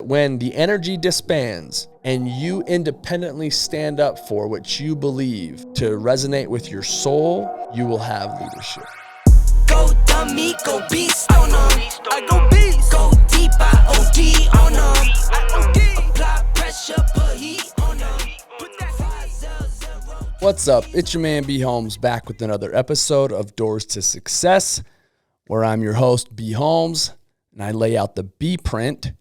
when the energy disbands and you independently stand up for what you believe to resonate with your soul, you will have leadership. Go dummy, go beast on them. I go beast. Go deep, I OD on them. I OD. Apply pressure, put heat on them. Put that 500. What's up? It's your man B.Holmes back with another episode of Doors to Success, where I'm your host, B.Holmes, and I lay out the B print,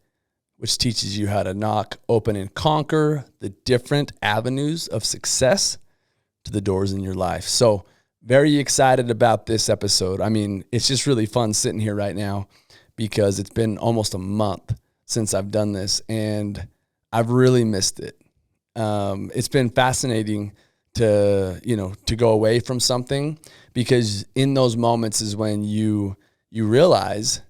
which teaches you how to knock, open, and conquer the different avenues of success to the doors in your life. So very excited about this episode. I mean, it's just really fun sitting here right now because it's been almost a month since I've done this, and I've really missed it. It's been fascinating to go away from something, because in those moments is when you realize,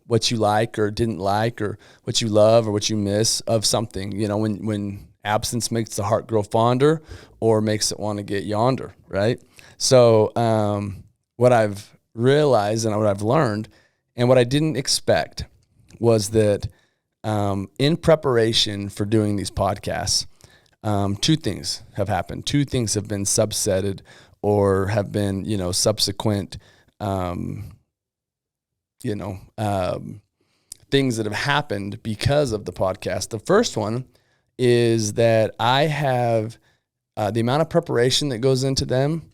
what you like or didn't like, or what you love or what you miss of something, when absence makes the heart grow fonder or makes it want to get yonder, right? So what I've realized and what I've learned and what I didn't expect was that in preparation for doing these podcasts, two things have happened. Two things have been subsetted or have been, subsequent, things that have happened because of the podcast. The first one is that I have the amount of preparation that goes into them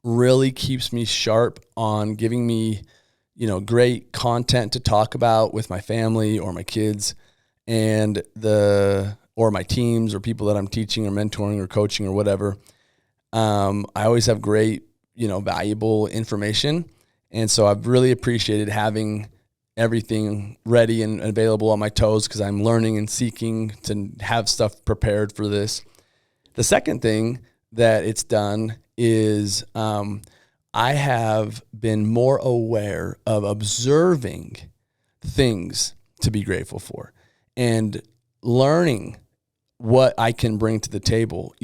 really keeps me sharp on giving me, great content to talk about with my family or my kids or my teams or people that I'm teaching or mentoring or coaching or whatever. I always have great, valuable information. And so I've really appreciated having everything ready and available on my toes, because I'm learning and seeking to have stuff prepared for this. The second thing that it's done is I have been more aware of observing things to be grateful for and learning what I can bring to the table,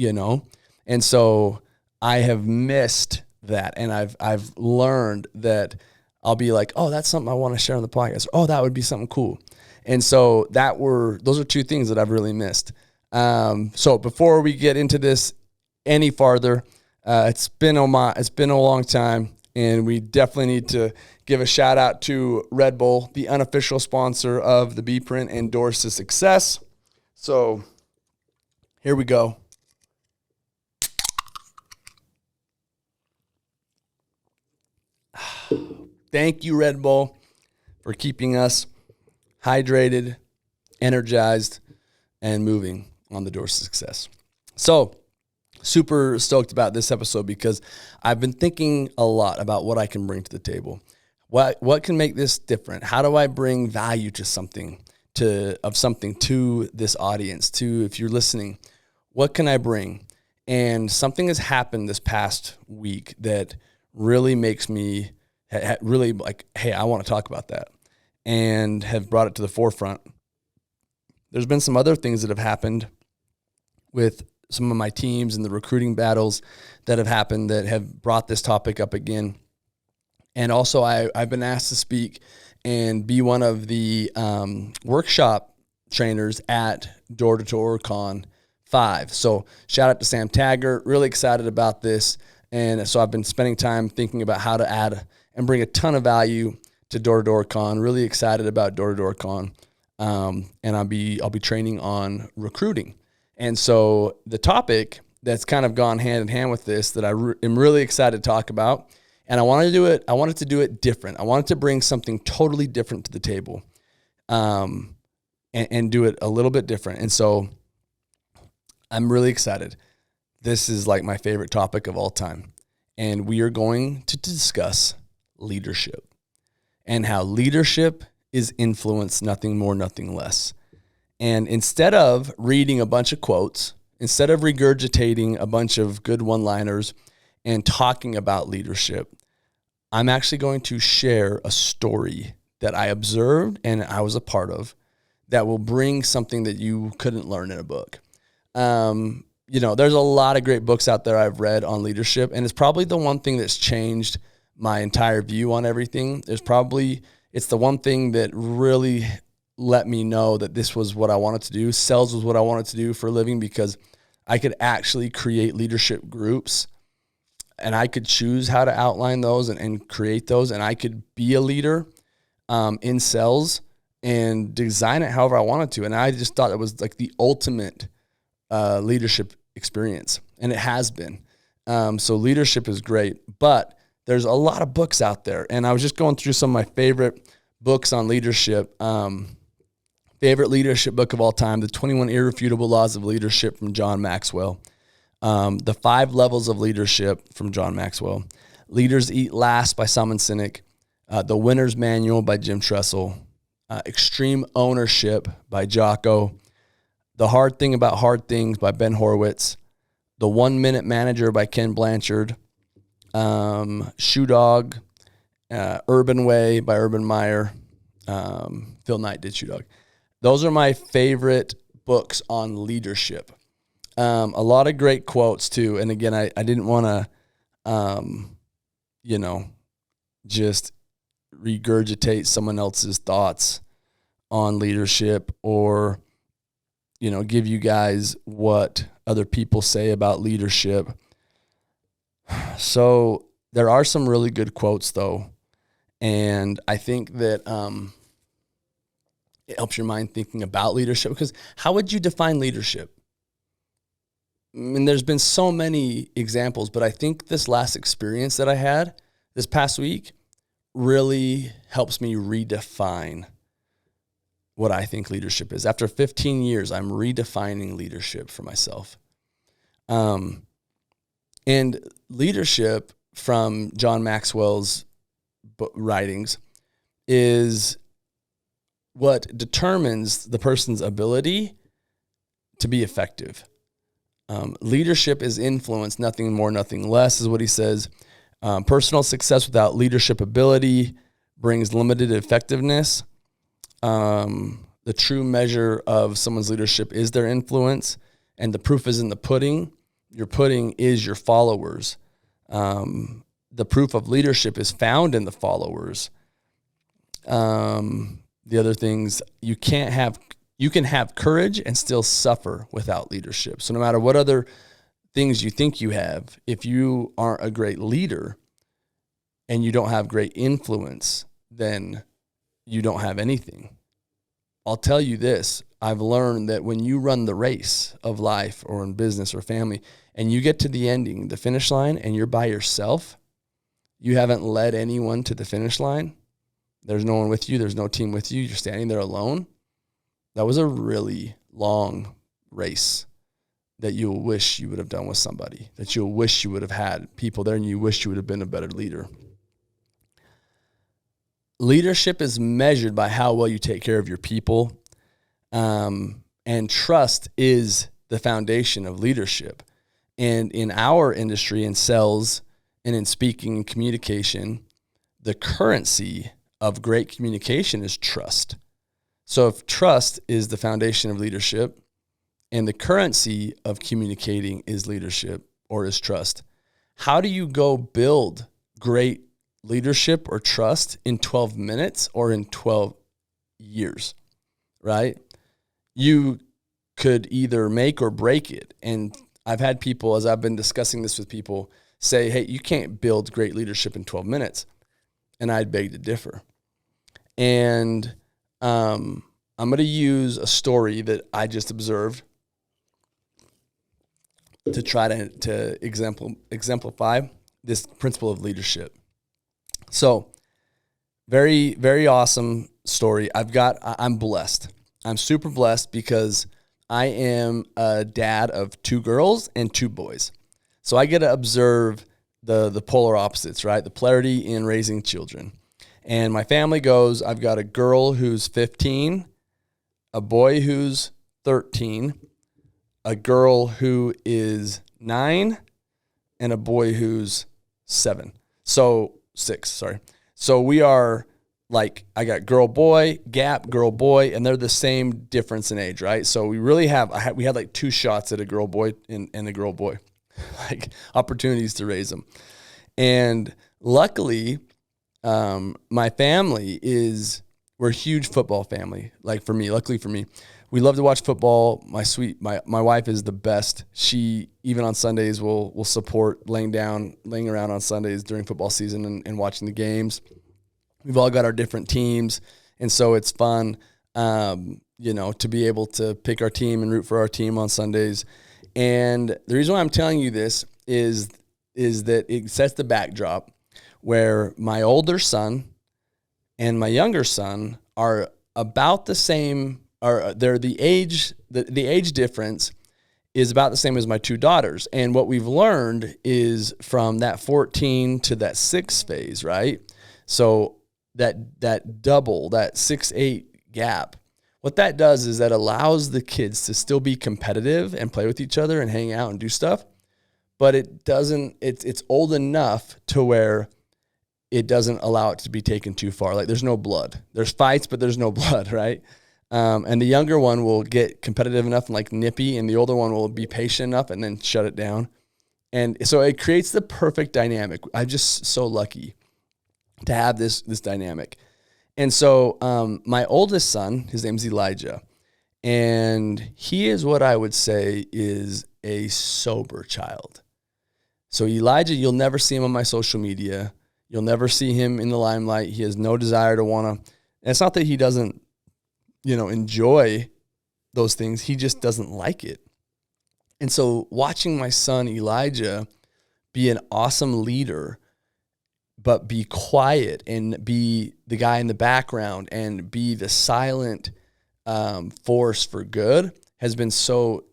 And so I have missed that, and I've learned that I'll be like, oh, that's something I want to share on the podcast. Oh, that would be something cool. And so those are two things that I've really missed. So before we get into this any farther, it's been a long time, and we definitely need to give a shout out to Red Bull, the unofficial sponsor of the B Print and Doors to Success. So here we go. Thank you, Red Bull, for keeping us hydrated, energized, and moving on the doors to success. So, super stoked about this episode because I've been thinking a lot about what I can bring to the table. What can make this different? How do I bring value to something to this audience, if you're listening? What can I bring? And something has happened this past week that really makes me really like, hey, I want to talk about that, and have brought it to the forefront. There's been some other things that have happened with some of my teams and the recruiting battles that have happened that have brought this topic up again. And also I've been asked to speak and be one of the workshop trainers at Door to Door Con 5. So shout out to Sam Taggart, really excited about this. And so I've been spending time thinking about how to add and bring a ton of value to Door to Door Con. Really excited about Door to Door Con. And I'll be training on recruiting. And so the topic that's kind of gone hand in hand with this that I am really excited to talk about, and I wanted to do it different. I wanted to bring something totally different to the table, and do it a little bit different. And so I'm really excited. This is like my favorite topic of all time. And we are going to discuss leadership and how leadership is influence, nothing more, nothing less. And instead of reading a bunch of quotes, instead of regurgitating a bunch of good one-liners and talking about leadership, I'm actually going to share a story that I observed and I was a part of that will bring something that you couldn't learn in a book. There's a lot of great books out there I've read on leadership, and it's probably the one thing that's changed my entire view on everything. It's the one thing that really let me know that this was what I wanted to do. Sales was what I wanted to do for a living, because I could actually create leadership groups, and I could choose how to outline those and create those. And I could be a leader in sales and design it however I wanted to. And I just thought it was like the ultimate leadership experience. And it has been. So leadership is great, but there's a lot of books out there. And I was just going through some of my favorite books on leadership. Favorite leadership book of all time, The 21 Irrefutable Laws of Leadership from John Maxwell. The 5 Levels of Leadership from John Maxwell. Leaders Eat Last by Simon Sinek. The Winner's Manual by Jim Tressel. Extreme Ownership by Jocko. The Hard Thing About Hard Things by Ben Horowitz. The 1 Minute Manager by Ken Blanchard. Shoe Dog. Urban Way by Urban Meyer. Phil Knight did Shoe Dog. Those are my favorite books on leadership. A lot of great quotes too. And again, I didn't want to, just regurgitate someone else's thoughts on leadership, or, give you guys what other people say about leadership. So there are some really good quotes though. And I think that, it helps your mind thinking about leadership, because how would you define leadership? I mean, there's been so many examples, but I think this last experience that I had this past week really helps me redefine what I think leadership is. After 15 years, I'm redefining leadership for myself. And leadership, from John Maxwell's writings, is what determines the person's ability to be effective. Leadership is influence, nothing more, nothing less, is what he says. Personal success without leadership ability brings limited effectiveness. The true measure of someone's leadership is their influence, and the proof is in the pudding. Your pudding is your followers. The proof of leadership is found in the followers. The other things, you can have courage and still suffer without leadership. So no matter what other things you think you have, if you aren't a great leader and you don't have great influence, then you don't have anything. I'll tell you this, I've learned that when you run the race of life, or in business or family, and you get to the ending, the finish line, and you're by yourself, you haven't led anyone to the finish line. There's no one with you. There's no team with you. You're standing there alone. That was a really long race that you'll wish you would have done with somebody, that you'll wish you would have had people there, and you wish you would have been a better leader. Leadership is measured by how well you take care of your people. And trust is the foundation of leadership. And in our industry, in sales and in speaking and communication, the currency of great communication is trust. So if trust is the foundation of leadership, and the currency of communicating is leadership, or is trust, how do you go build great leadership or trust in 12 minutes or in 12 years, right? You could either make or break it. And I've had people, as I've been discussing this with people, say, hey, you can't build great leadership in 12 minutes. And I'd beg to differ. And I'm going to use a story that I just observed to try to exemplify this principle of leadership. So, very, very awesome story. I'm blessed. I'm super blessed because I am a dad of 2 girls and 2 boys. So I get to observe the polar opposites, right? The polarity in raising children. And my family goes, I've got a girl who's 15, a boy who's 13, a girl who is 9, and a boy who's 6, sorry. So we are like, I got girl, boy, gap, girl, boy, and they're the same difference in age, right? So we really we had like 2 shots at a girl, boy, and a girl, boy, like opportunities to raise them. And luckily, my family is we're a huge football family. Like for me, luckily for me, we love to watch football. My wife is the best. She, even on Sundays, will support laying around on Sundays during football season and watching the games. We've all got our different teams, and so it's fun, to be able to pick our team and root for our team on Sundays. And the reason why I'm telling you this is that it sets the backdrop where my older son and my younger son are about the same, or they're the age difference is about the same as my two daughters. And what we've learned is from that 14 to that 6 phase, right? So that double, that 6-8 gap, what that does is that allows the kids to still be competitive and play with each other and hang out and do stuff. But it's old enough to where it doesn't allow it to be taken too far. Like there's no blood. There's fights, but there's no blood, right? And the younger one will get competitive enough and like nippy, and the older one will be patient enough and then shut it down. And so it creates the perfect dynamic. I'm just so lucky to have this dynamic. And so my oldest son, his name's Elijah, and he is what I would say is a sober child. So Elijah, you'll never see him on my social media. You'll never see him in the limelight. He has no desire to want to. And it's not that he doesn't, enjoy those things. He just doesn't like it. And so watching my son Elijah be an awesome leader, but be quiet and be the guy in the background and be the silent force for good has been so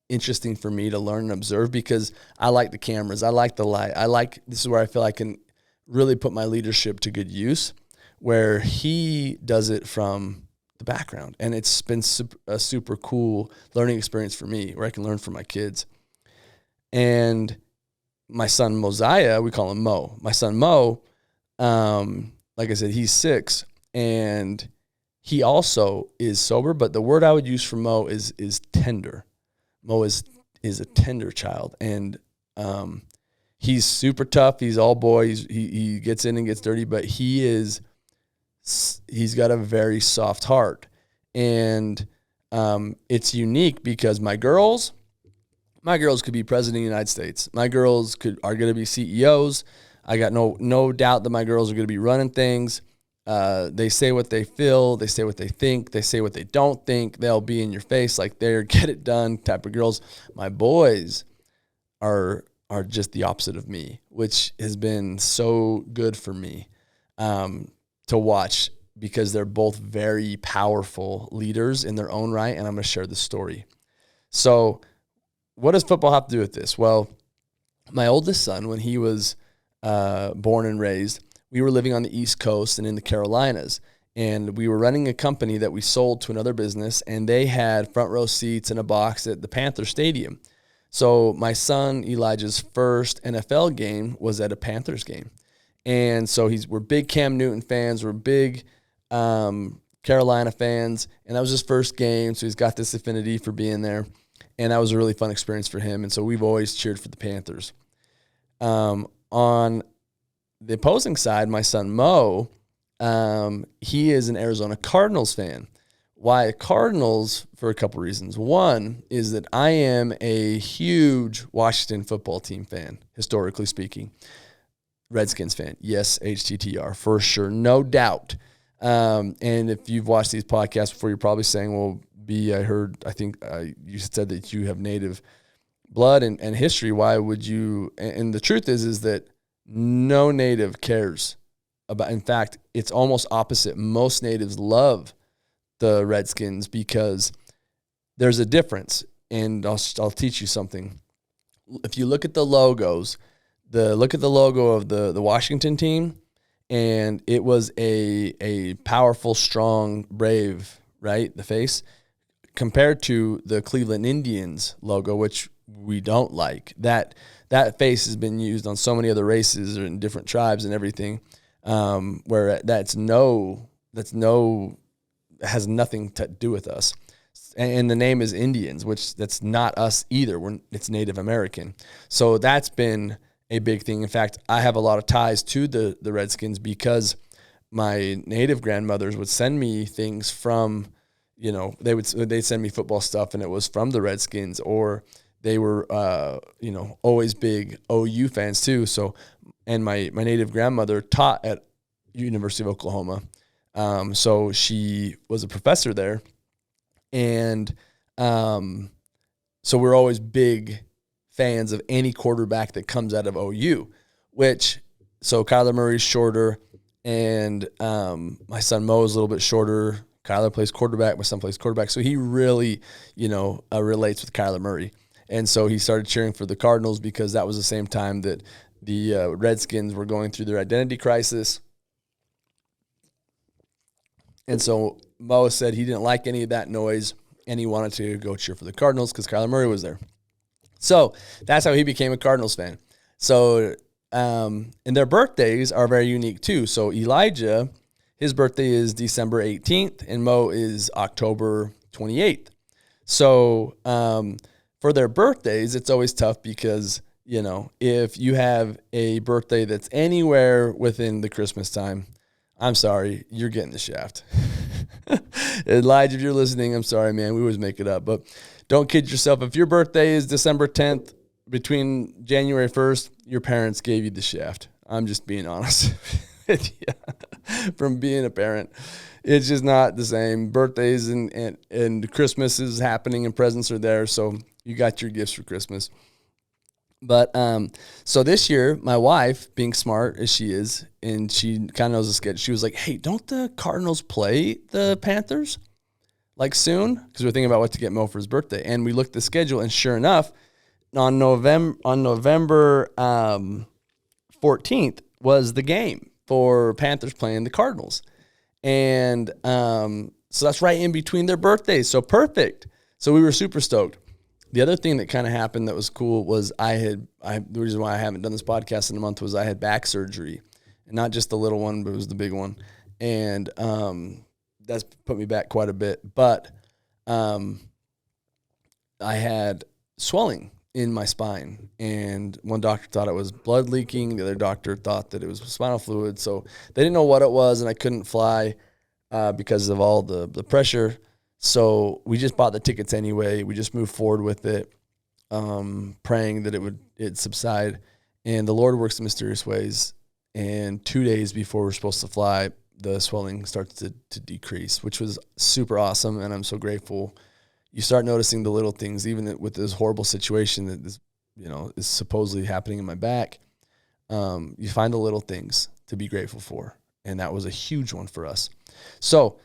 interesting for me to learn and observe, because I like the cameras. I like the light. This is where I feel I can really put my leadership to good use, where he does it from the background. And it's been a super cool learning experience for me, where I can learn from my kids. And my son Mosiah, we call him Mo. My son Mo, like I said, he's 6, and he also is sober, but the word I would use for Mo is tender. Mo is a tender child, and he's super tough. He's all boy. He gets in and gets dirty, but he's got a very soft heart. And it's unique because my girls could be president of the United States. My girls are going to be CEOs. I got no doubt that my girls are going to be running things. They say what they feel. They say what they think. They say what they don't think. They'll be in your face like they're get it done type of girls. My boys are just the opposite of me, which has been so good for me to watch, because they're both very powerful leaders in their own right, and I'm going to share the story. So what does football have to do with this? Well, my oldest son, when he was born and raised, we were living on the East Coast and in the Carolinas, and we were running a company that we sold to another business, and they had front row seats in a box at the Panther Stadium. So my son Elijah's first NFL game was at a Panthers game. And so we're big Cam Newton fans, we're big Carolina fans, and that was his first game, so he's got this affinity for being there, and that was a really fun experience for him, and so we've always cheered for the Panthers. On the opposing side, my son Mo, he is an Arizona Cardinals fan. Why Cardinals? For a couple reasons. One is that I am a huge Washington football team fan, historically speaking. Redskins fan. Yes, HTTR, for sure, no doubt. And if you've watched these podcasts before, you're probably saying, well, B, I think you said that you have native blood and history. Why would you? And the truth is that no native cares about. In fact, it's almost opposite. Most natives love the Redskins because there's a difference. And I'll teach you something. If you look at the logos, look at the logo of the Washington team, and it was a powerful, strong, brave, right? The face, compared to the Cleveland Indians logo, which we don't like. That face has been used on so many other races or in different tribes and everything, where has nothing to do with us. And the name is Indians, which that's not us either. It's Native American. So that's been a big thing. In fact, I have a lot of ties to the Redskins because my native grandmothers would send me things from, they'd send me football stuff, and it was from the Redskins, or they were, always big OU fans too. So, and my native grandmother taught at University of Oklahoma. So she was a professor there. And so we're always big fans of any quarterback that comes out of OU, so Kyler Murray's shorter, and my son Mo is a little bit shorter. Kyler plays quarterback, my son plays quarterback. So he really, relates with Kyler Murray. And so he started cheering for the Cardinals because that was the same time that the Redskins were going through their identity crisis. And so Mo said he didn't like any of that noise, and he wanted to go cheer for the Cardinals because Kyler Murray was there. So that's how he became a Cardinals fan. So, and their birthdays are very unique too. So Elijah, his birthday is December 18th, and Mo is October 28th. So for their birthdays, it's always tough because, if you have a birthday that's anywhere within the Christmas time, I'm sorry, you're getting the shaft. Elijah, if you're listening, I'm sorry, man. We always make it up. But don't kid yourself. If your birthday is December 10th, between January 1st, your parents gave you the shaft. I'm just being honest with you. From being a parent, it's just not the same. Birthdays and Christmas is happening and presents are there, so you got your gifts for Christmas. But so this year, my wife, being smart as she is, and she kind of knows the schedule, she was like, hey, don't the Cardinals play the Panthers like soon? Because we're thinking about what to get Mo for his birthday. And we looked at the schedule, and sure enough, on November 14th was the game for Panthers playing the Cardinals. And so that's right in between their birthdays. So perfect. So we were super stoked. The other thing that kind of happened that was cool was the reason why I haven't done this podcast in a month was I had back surgery, and not just the little one, but it was the big one. And that's put me back quite a bit. But I had swelling in my spine, and one doctor thought it was blood leaking. The other doctor thought that it was spinal fluid. So they didn't know what it was, and I couldn't fly because of all the pressure. So we just bought the tickets anyway. We just moved forward with it, praying that it'd subside. And the Lord works in mysterious ways. And 2 days before we're supposed to fly, the swelling starts to decrease, which was super awesome. And I'm so grateful. You start noticing the little things, even with this horrible situation that is supposedly happening in my back. You find the little things to be grateful for. And that was a huge one for us. So,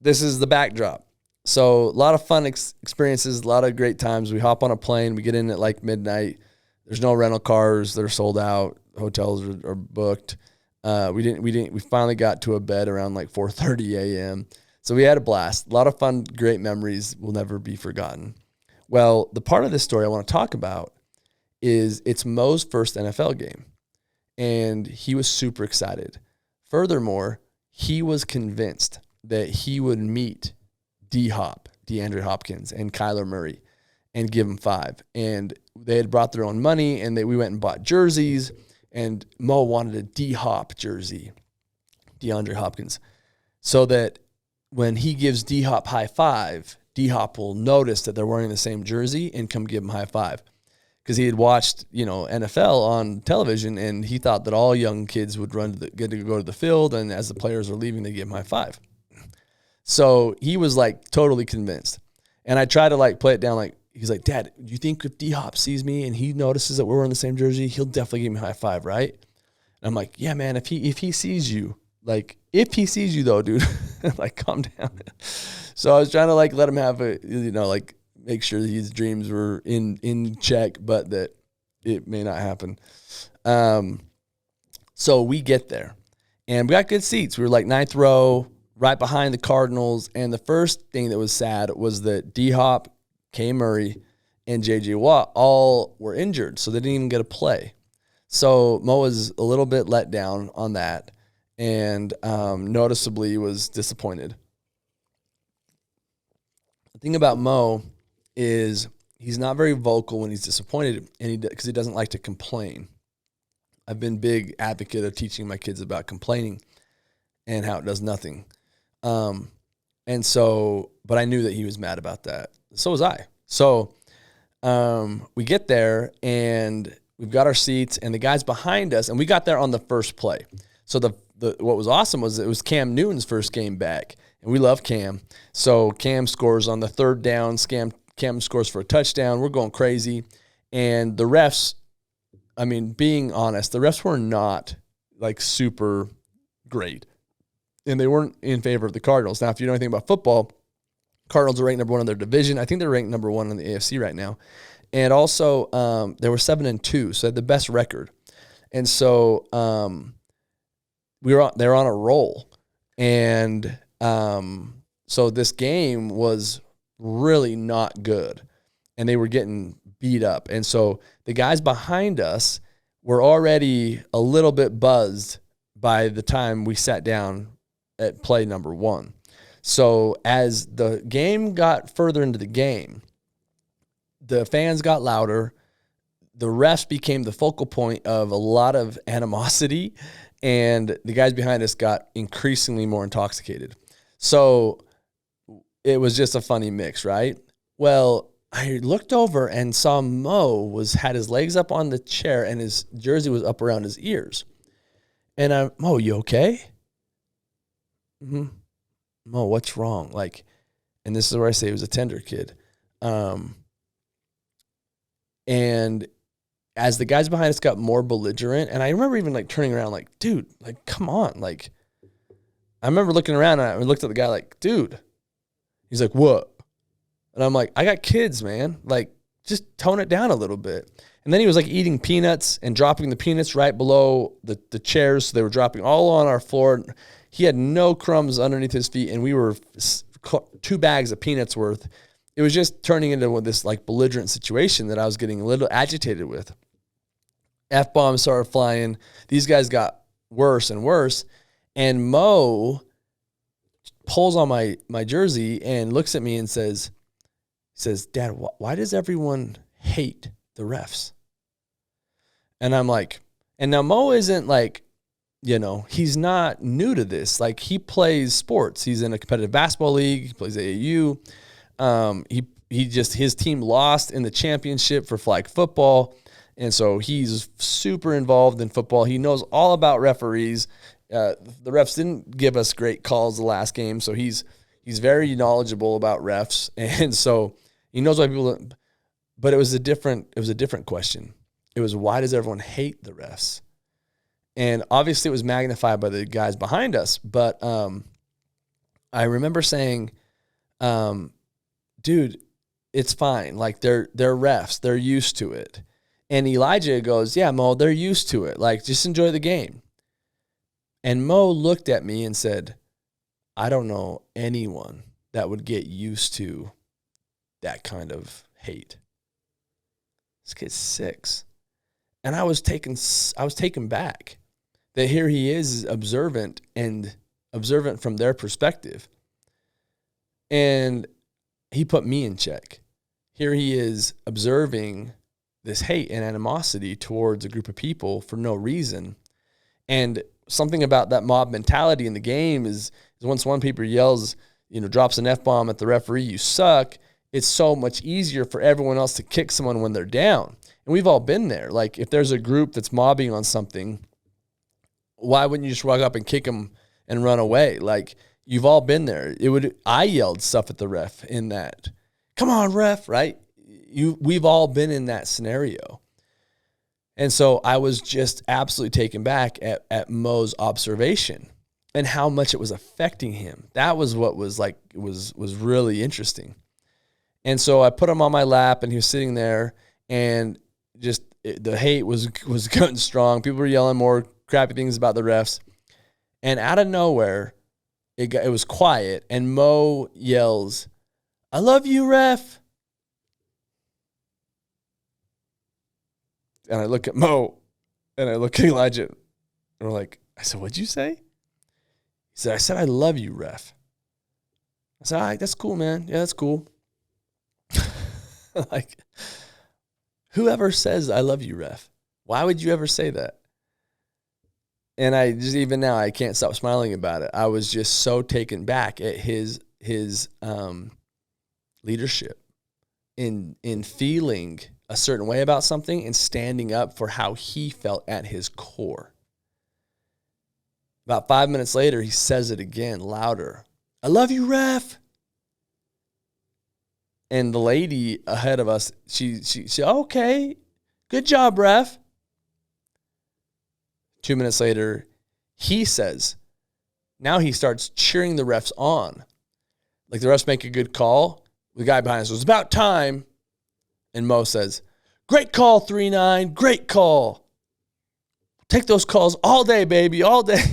this is the backdrop. So a lot of fun experiences, a lot of great times. We hop on a plane. We get in at like midnight. There's no rental cars. They're sold out. Hotels are booked. We finally got to a bed around like 4:30 a.m. So we had a blast. A lot of fun, great memories will never be forgotten. Well, the part of this story I want to talk about is it's Mo's first NFL game. And he was super excited. Furthermore, he was convinced that he would meet DeAndre Hopkins, and Kyler Murray and give him 5. And they had brought their own money, and we went and bought jerseys, and Mo wanted a D-Hop jersey, DeAndre Hopkins, so that when he gives D-Hop high five, D-Hop will notice that they're wearing the same jersey and come give him high five. Because he had watched, NFL on television, and he thought that all young kids would get to go to the field, and as the players are leaving, they give him high five. So he was like totally convinced. And I tried to like play it down like, he's like, Dad, do you think if D-Hop sees me and he notices that we're wearing the same jersey, he'll definitely give me a high five, right? And I'm like, yeah, man, if he sees you, though, dude, like calm down. So I was trying to like let him have make sure that his dreams were in check, but that it may not happen. So we get there and we got good seats. We were like 9th row, right behind the Cardinals. And the first thing that was sad was that D-Hop, K. Murray, and J.J. Watt all were injured, so they didn't even get a play. So Mo was a little bit let down on that and noticeably was disappointed. The thing about Mo is he's not very vocal when he's disappointed, and because he doesn't like to complain. I've been a big advocate of teaching my kids about complaining. and how it does nothing. And so, but I knew that he was mad about that. So was I. So we get there and we've got our seats and the guys behind us, and we got there on the first play. So what was awesome was it was Cam Newton's first game back, and we love Cam. So Cam scores on the third down. Cam scores for a touchdown. We're going crazy. And the refs, I mean, being honest, the refs were not like super great. And they weren't in favor of the Cardinals. Now, if you know anything about football, Cardinals are ranked number 1 in their division. I think they're ranked number 1 in the AFC right now. And also, they were 7-2, so they had the best record. And so they were on a roll. And so this game was really not good. And they were getting beat up. And so the guys behind us were already a little bit buzzed by the time we sat down at play number 1. So as the game got further into the game, the fans got louder. The refs became the focal point of a lot of animosity, and the guys behind us got increasingly more intoxicated. So it was just a funny mix, right? Well, I looked over and saw Mo had his legs up on the chair and his jersey was up around his ears. And Mo, you okay? Mm-hmm. Mo, what's wrong? Like, and this is where I say he was a tender kid. And as the guys behind us got more belligerent, and I remember even like turning around like, dude, like, come on. Like, I remember looking around and I looked at the guy like, dude. He's like, what? And I'm like, I got kids, man. Like, just tone it down a little bit. And then he was like eating peanuts and dropping the peanuts right below the chairs. So they were dropping all on our floor. He had no crumbs underneath his feet, and we were 2 bags of peanuts worth. It was just turning into this like belligerent situation that I was getting a little agitated with. F-bombs started flying. These guys got worse and worse. And Mo pulls on my jersey and looks at me and says, Dad, why does everyone hate the refs? And I'm like, and now Mo isn't like, you know, he's not new to this. Like, he plays sports. He's in a competitive basketball league. He plays AAU. His team lost in the championship for flag football. And so he's super involved in football. He knows all about referees. The refs didn't give us great calls the last game. So he's very knowledgeable about refs. And so he knows why people, but it was a different question. It was, why does everyone hate the refs? And obviously it was magnified by the guys behind us. But I remember saying, dude, it's fine. Like, they're refs. They're used to it. And Elijah goes, yeah, Mo, they're used to it. Like, just enjoy the game. And Mo looked at me and said, I don't know anyone that would get used to that kind of hate. This kid's 6. And I was taken back that here he is observant from their perspective. And he put me in check. Here he is observing this hate and animosity towards a group of people for no reason. And something about that mob mentality in the game is once one people yells, drops an F-bomb at the referee, you suck, it's so much easier for everyone else to kick someone when they're down. And we've all been there. Like, if there's a group that's mobbing on something, why wouldn't you just walk up and kick them and run away? Like, you've all been there. I yelled stuff at the ref in that. Come on, ref, right? We've all been in that scenario. And so I was just absolutely taken back at Mo's observation and how much it was affecting him. That was what was like, was really interesting. And so I put him on my lap and he was sitting there, and just the hate was going strong. People were yelling more crappy things about the refs. And out of nowhere, it was quiet, and Mo yells, I love you, ref. And I look at Mo, and I look at Elijah, and we're like, I said, what'd you say? He said, I said, I love you, ref. I said, all right, that's cool, man. Yeah, that's cool. Like, whoever says I love you, ref? Why would you ever say that? And I just, even now, I can't stop smiling about it. I was just so taken back at his leadership in feeling a certain way about something and standing up for how he felt at his core. About 5 minutes later, he says it again, louder. I love you, ref. And the lady ahead of us, she said, okay, good job, ref. 2 minutes later, he says, now he starts cheering the refs on. Like the refs make a good call. The guy behind us goes, it's about time. And Mo says, great call, 3-9, great call. Take those calls all day, baby, all day.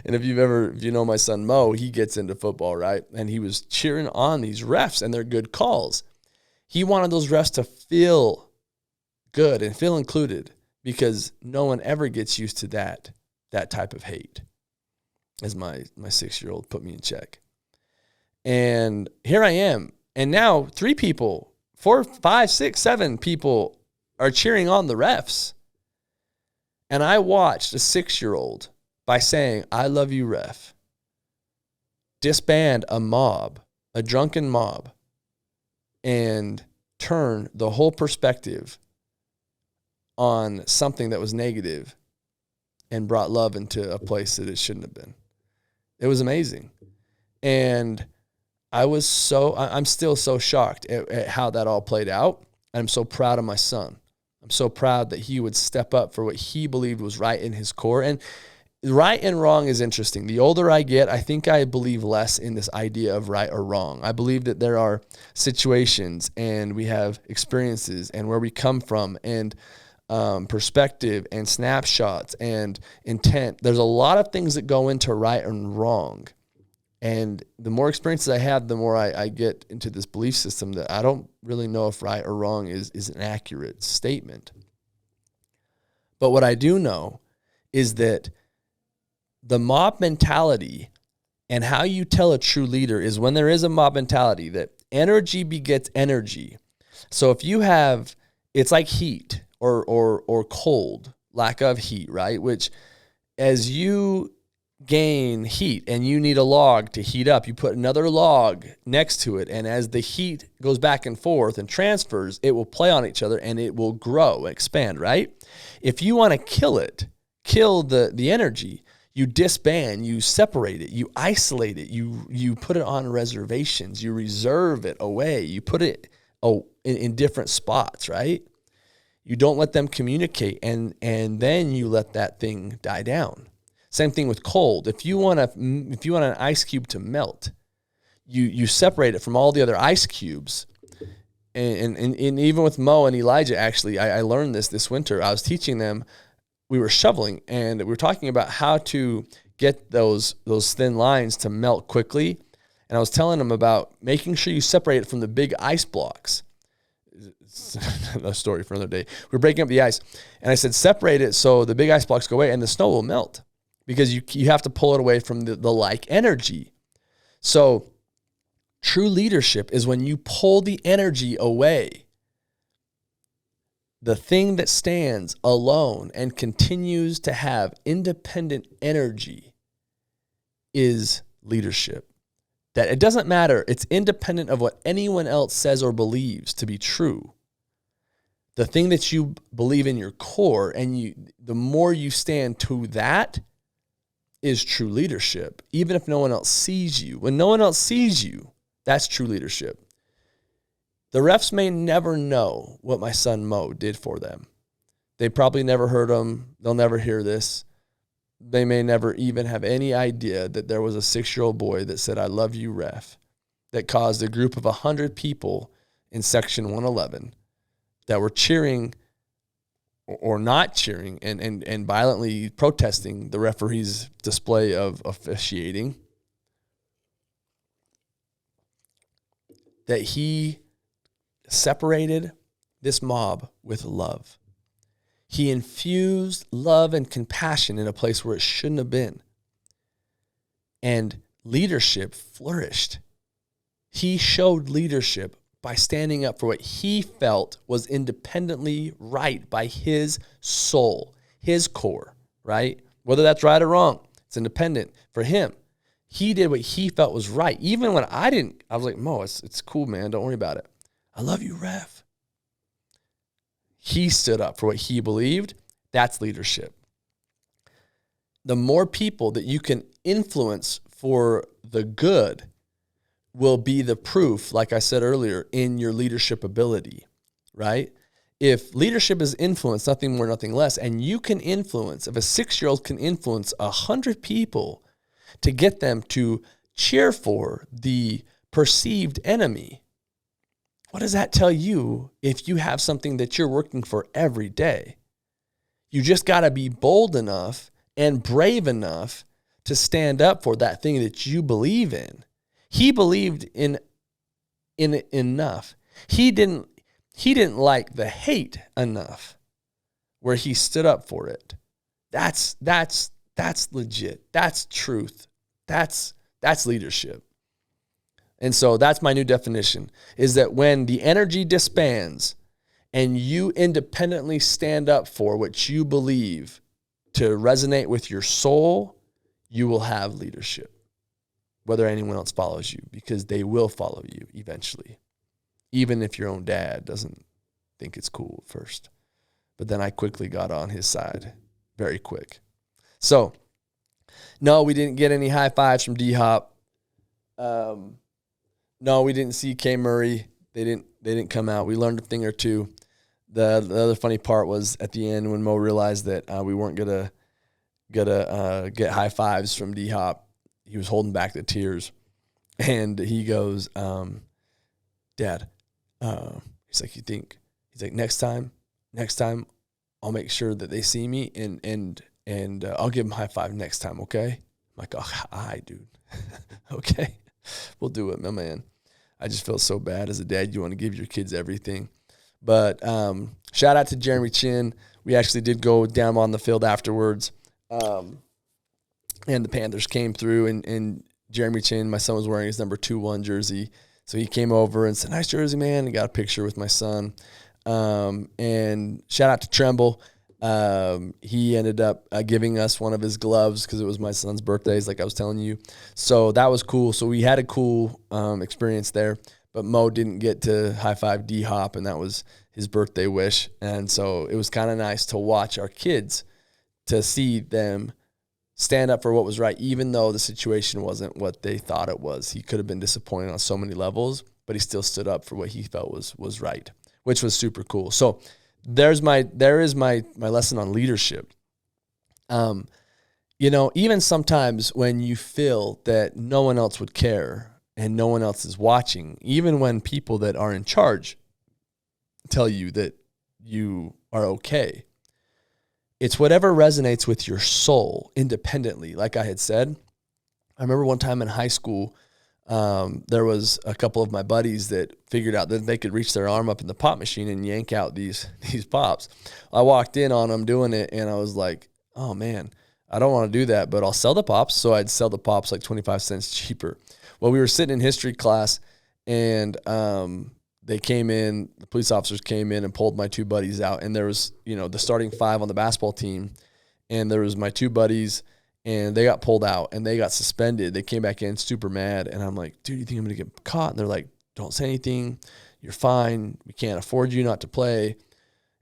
And if you know my son Mo, he gets into football, right? And he was cheering on these refs and their good calls. He wanted those refs to feel good and feel included because no one ever gets used to that type of hate, as my 6-year-old put me in check. And here I am. And now 3 people, 4, 5, 6, 7 people are cheering on the refs. And I watched a 6-year-old by saying, I love you, ref, disband a mob, a drunken mob, and turn the whole perspective on something that was negative and brought love into a place that it shouldn't have been. It was amazing. And I'm still so shocked at how that all played out. I'm so proud of my son. I'm so proud that he would step up for what he believed was right in his core. And right and wrong is interesting. The older I get, I think I believe less in this idea of right or wrong. I believe that there are situations and we have experiences and where we come from and perspective and snapshots and intent. There's a lot of things that go into right and wrong. And the more experiences I have, the more I get into this belief system that I don't really know if right or wrong is an accurate statement. But what I do know is that the mob mentality and how you tell a true leader is when there is a mob mentality that energy begets energy. So if you have, it's like heat or cold, lack of heat, right? Which as you gain heat and you need a log to heat up, you put another log next to it. And as the heat goes back and forth and transfers, it will play on each other and it will grow, expand, right? If you want to kill the energy, you disband, you separate it, you isolate it, you put it on reservations, you reserve it away, you put it in different spots, right? You don't let them communicate, and then you let that thing die down. Same thing with cold. If you want an ice cube to melt, you separate it from all the other ice cubes. And even with Mo and Elijah, actually, I learned this winter. I was teaching them. We were shoveling, and we were talking about how to get those thin lines to melt quickly. And I was telling them about making sure you separate it from the big ice blocks. It's a story for another day. We were breaking up the ice, and I said, separate it so the big ice blocks go away and the snow will melt because you have to pull it away from the like energy. So true leadership is when you pull the energy away. The thing that stands alone and continues to have independent energy is leadership. That it doesn't matter. It's independent of what anyone else says or believes to be true. The thing that you believe in your core, and the more you stand to that, is true leadership, even if no one else sees you. When no one else sees you, that's true leadership. The refs may never know what my son Mo did for them. They probably never heard him. They'll never hear this. They may never even have any idea that there was a 6-year-old boy that said, I love you, ref, that caused a group of 100 people in section 111 that were cheering or not cheering and violently protesting the referee's display of officiating, that he separated this mob with love. He infused love and compassion in a place where it shouldn't have been. And leadership flourished. He showed leadership by standing up for what he felt was independently right by his soul, his core, right? whether that's right or wrong. It's independent. For him, he did what he felt was right. Even when I didn't, I was like, Mo, it's cool, man. Don't worry about it. I love you, ref. He stood up for what he believed. That's leadership. The more people that you can influence for the good will be the proof, like I said earlier, in your leadership ability, right? If leadership is influence, nothing more, nothing less, and you can influence, if a 6-year-old can influence 100 people to get them to cheer for the perceived enemy, what does that tell you if you have something that you're working for every day? You just got to be bold enough and brave enough to stand up for that thing that you believe in. He believed in it enough. He didn't like the hate enough where he stood up for it. That's legit. That's truth. That's leadership. And so that's my new definition, is that when the energy disbands and you independently stand up for what you believe to resonate with your soul, you will have leadership, whether anyone else follows you, because they will follow you eventually, even if your own dad doesn't think it's cool at first. But then I quickly got on his side, very quick. So, no, we didn't get any high fives from D-Hop. No, we didn't see K. Murray. They didn't come out. We learned a thing or two. The other funny part was at the end when Mo realized that we weren't gonna get high fives from D-Hop. He was holding back the tears, and he goes, "Dad," he's like, "You think?" He's like, next time, I'll make sure that they see me and I'll give them a high five next time, okay? I'm like, oh, hi, dude. Okay, we'll do it, my man. I just feel so bad as a dad. You want to give your kids everything. But shout out to Jeremy Chin. We actually did go down on the field afterwards. And the Panthers came through, and Jeremy Chin, my son was wearing his number 2-1 jersey. So he came over and said, nice jersey, man, and got a picture with my son. And shout out to Tremble. He ended up giving us one of his gloves because it was my son's birthdays, like I was telling you. So that was cool. So we had a cool experience there. But Mo didn't get to high-five D-Hop, and that was his birthday wish. And so it was kind of nice to watch our kids, to see them stand up for what was right, even though the situation wasn't what they thought it was. He could have been disappointed on so many levels, but he still stood up for what he felt was right, which was super cool. So there is my lesson on leadership. Even sometimes when you feel that no one else would care and no one else is watching, even when people that are in charge tell you that you are okay, it's whatever resonates with your soul independently. Like I had said, I remember one time in high school, there was a couple of my buddies that figured out that they could reach their arm up in the pop machine and yank out these pops. I walked in on them doing it, and I was like, oh, man, I don't want to do that, but I'll sell the pops. So I'd sell the pops like 25 cents cheaper. Well, we were sitting in history class, and they came in, the police officers came in and pulled my two buddies out. And there was, the starting 5 on the basketball team, and there was my two buddies, and they got pulled out and they got suspended. They came back in super mad. And I'm like, dude, you think I'm going to get caught? And they're like, don't say anything. You're fine. We can't afford you not to play.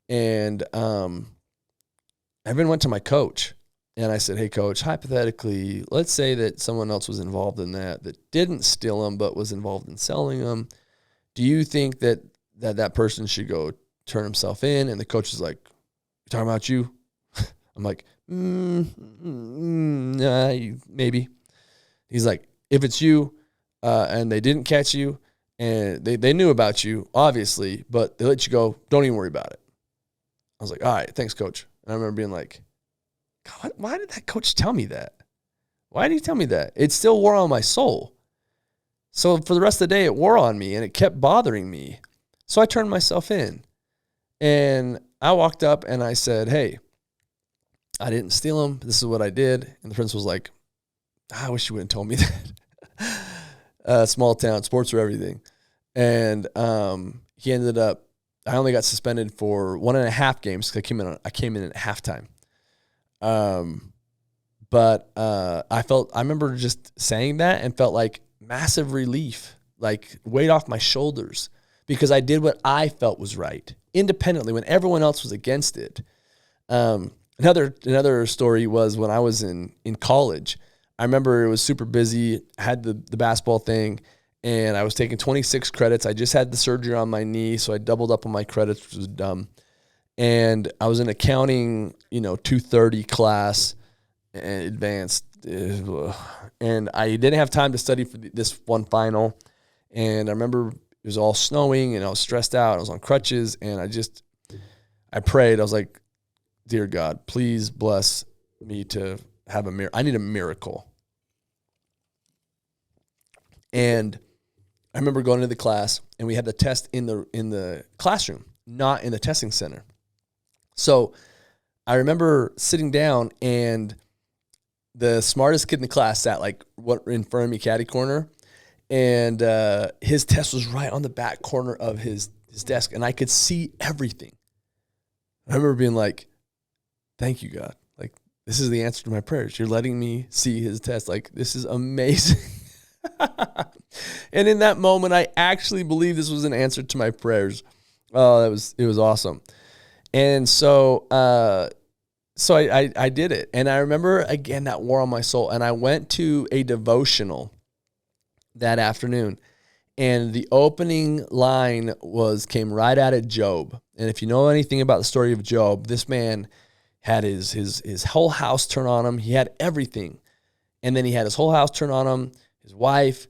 And I even went to my coach, and I said, hey, coach, hypothetically, let's say that someone else was involved in that didn't steal them but was involved in selling them. Do you think that person should go turn himself in? And the coach is like, you talking about you? I'm like, nah, maybe. He's like, if it's you and they didn't catch you and they knew about you, obviously, but they let you go, don't even worry about it. I was like, all right, thanks, coach. And I remember being like, God, why did that coach tell me that? Why did he tell me that? It still wore on my soul. So for the rest of the day, it wore on me, and it kept bothering me. So I turned myself in. And I walked up, and I said, hey, I didn't steal them. This is what I did. And the principal's like, I wish you wouldn't told me that. Small town, sports are everything. And he ended up, I only got suspended for 1.5 games because I came in at halftime. But I remember just saying that and felt like massive relief, like weight off my shoulders, because I did what I felt was right independently when everyone else was against it. Another story was when I was in college. I remember it was super busy, had the basketball thing, and I was taking 26 credits. I just had the surgery on my knee, so I doubled up on my credits, which was dumb. And I was in accounting, 230 class, and advanced. And I didn't have time to study for this one final. And I remember it was all snowing, and I was stressed out. I was on crutches, and I prayed. I was like, dear God, please bless me to have a miracle. I need a miracle. And I remember going to the class, and we had the test in the classroom, not in the testing center. So I remember sitting down, and the smartest kid in the class sat in front of me, caddy corner, and his test was right on the back corner of his desk, and I could see everything. I remember being like, thank you, God. Like, this is the answer to my prayers. You're letting me see his test. Like, this is amazing. And in that moment, I actually believed this was an answer to my prayers. Oh, it was awesome. And so I did it. And I remember, again, that wore on my soul. And I went to a devotional that afternoon. And the opening line came right out of Job. And if you know anything about the story of Job, this man had his whole house turn on him. He had everything. And then he had his whole house turn on him, his wife,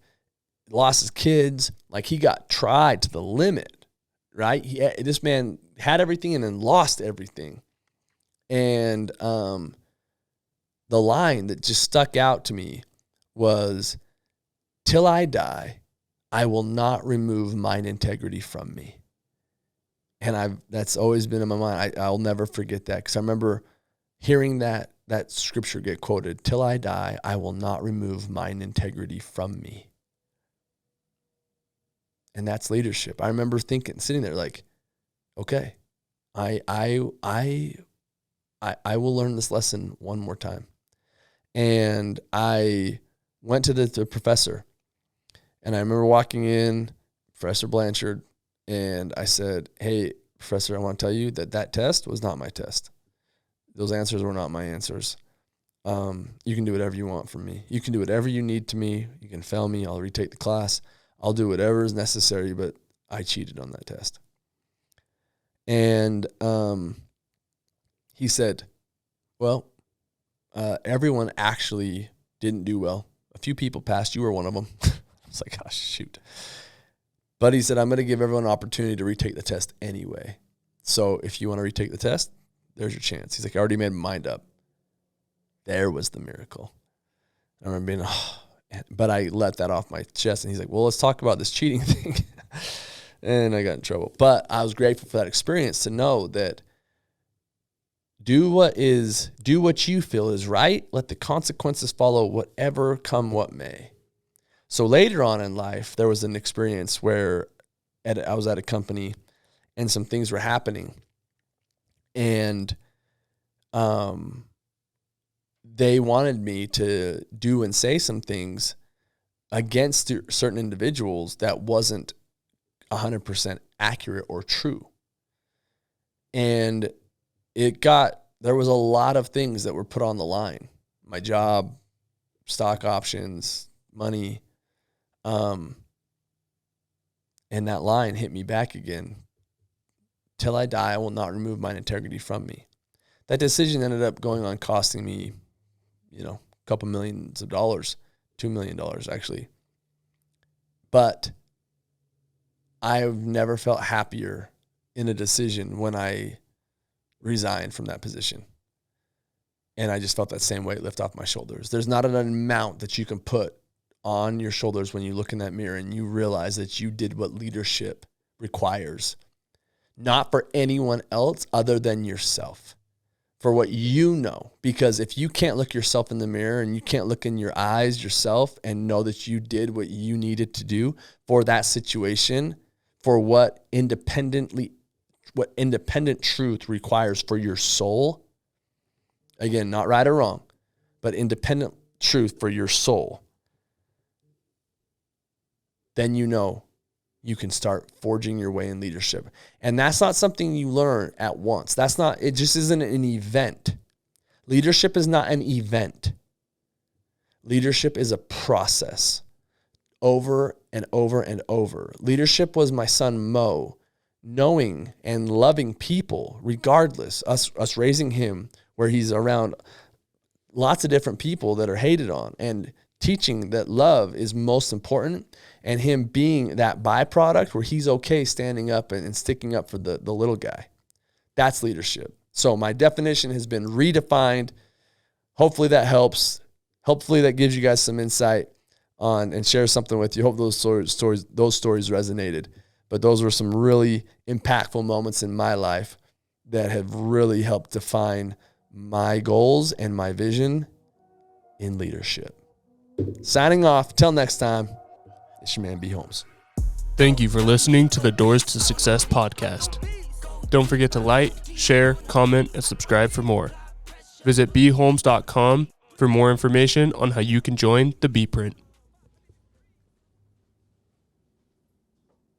lost his kids. Like, he got tried to the limit, right? This man had everything and then lost everything. And the line that just stuck out to me was, till I die, I will not remove mine integrity from me. And that's always been in my mind. I'll never forget that, because I remember hearing that scripture get quoted, till I die, I will not remove mine integrity from me. And that's leadership. I remember sitting there like, okay, I will learn this lesson one more time. And I went to the professor, and I remember walking in, Professor Blanchard, and I said, hey, Professor, I want to tell you that test was not my test. Those answers were not my answers. You can do whatever you want from me. You can do whatever you need to me. You can fail me. I'll retake the class. I'll do whatever is necessary, but I cheated on that test. And he said, well, everyone actually didn't do well. A few people passed. You were one of them. I was like, gosh, shoot. But he said, I'm going to give everyone an opportunity to retake the test anyway. So if you want to retake the test, there's your chance. He's like, I already made my mind up. There was the miracle. I remember being, but I let that off my chest. And he's like, well, let's talk about this cheating thing. And I got in trouble. But I was grateful for that experience to know that do what you feel is right. Let the consequences follow, whatever come what may. So later on in life, there was an experience where I was at a company and some things were happening. And they wanted me to do and say some things against certain individuals that wasn't 100% accurate or true. And there was a lot of things that were put on the line. My job, stock options, money. And that line hit me back again. Till I die, I will not remove mine integrity from me. That decision ended up going on costing me, a couple millions of dollars, $2 million actually. But I've never felt happier in a decision when I resigned from that position. And I just felt that same weight lift off my shoulders. There's not an amount that you can put on your shoulders when you look in that mirror and you realize that you did what leadership requires. Not for anyone else other than yourself. For what you know. Because if you can't look yourself in the mirror and you can't look in your eyes yourself and know that you did what you needed to do for that situation, for what independent truth requires for your soul, again, not right or wrong, but independent truth for your soul, then you know you can start forging your way in leadership. And that's not something you learn at once. It just isn't an event. Leadership is not an event. Leadership is a process over and over and over. Leadership was my son Mo, knowing and loving people regardless, us raising him where he's around lots of different people that are hated on, and teaching that love is most important, and him being that byproduct where he's okay standing up and sticking up for the little guy. That's leadership. So my definition has been redefined. Hopefully that helps. Hopefully that gives you guys some insight on and share something with you. Hope those stories resonated. But those were some really impactful moments in my life that have really helped define my goals and my vision in leadership. Signing off. Till next time, it's your man B.Holmes. Thank you for listening to the Doors to Success podcast. Don't forget to like, share, comment, and subscribe for more. Visit bholmes.com for more information on how you can join the B Print.